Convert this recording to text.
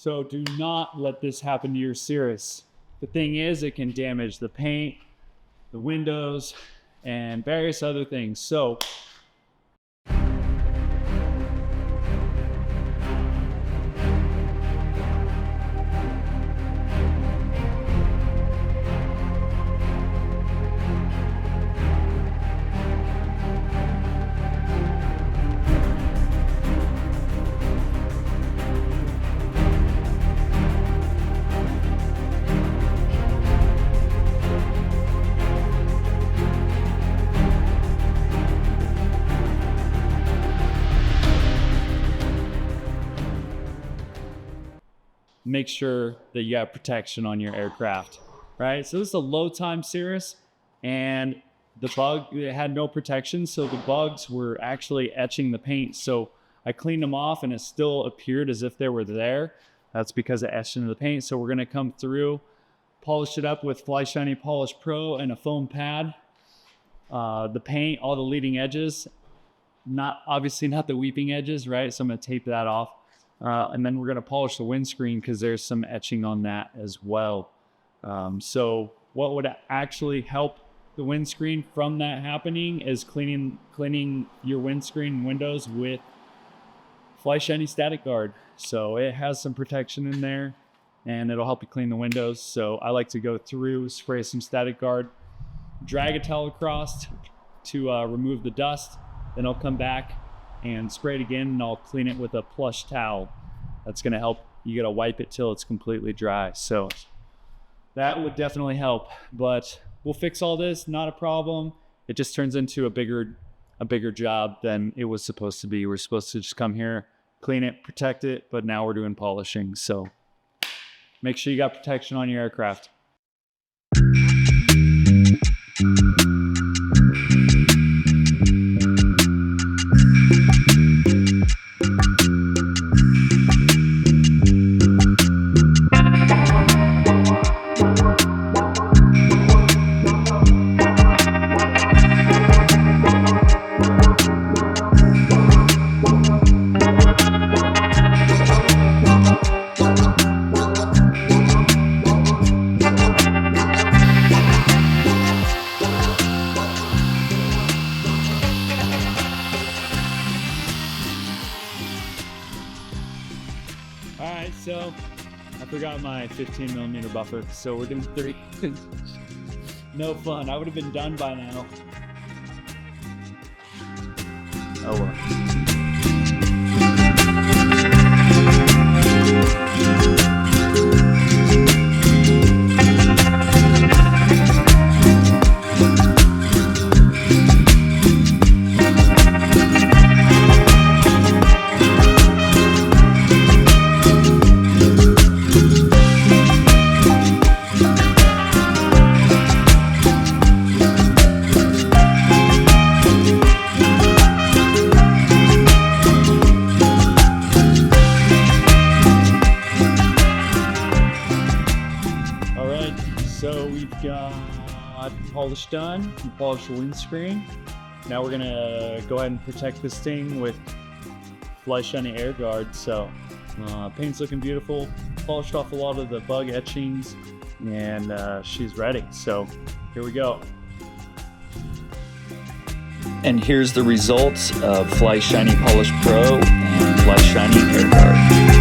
So do not let this happen to your Cirrus. The thing is, it can damage the paint, the windows, and various other things. So make sure that you have protection on your aircraft, right? So this is a low time Cirrus, and the bug, it had no protection, so the bugs were actually etching the paint. So I cleaned them off and it still appeared as if they were there. That's because it etched into the paint. So we're gonna come through, polish it up with Fly Shiny Polish Pro and a foam pad. The paint, all the leading edges, obviously not the weeping edges, right? So I'm gonna tape that off. And then we're going to polish the windscreen because there's some etching on that as well. So what would actually help the windscreen from that happening is cleaning your windscreen windows with Fly Shiny Static Guard. So it has some protection in there and it'll help you clean the windows. So I like to go through, spray some Static Guard, drag a towel across to remove the dust. Then I'll come back and spray it again, and I'll clean it with a plush towel. That's gonna help. You gotta wipe it till it's completely dry. So that would definitely help, but we'll fix all this, not a problem. It just turns into a bigger job than it was supposed to be. We're supposed to just come here, clean it, protect it, but now we're doing polishing. So make sure you got protection on your aircraft. All right, so I forgot my 15mm buffer, so we're doing 3. No fun. I would have been done by now. Oh well. So we've got polish done. We polished the windscreen. Now we're gonna go ahead and protect this thing with Fly Shiny Air Guard. So paint's looking beautiful. Polished off a lot of the bug etchings, and she's ready. So here we go. And here's the results of Fly Shiny Polish Pro and Fly Shiny Air Guard.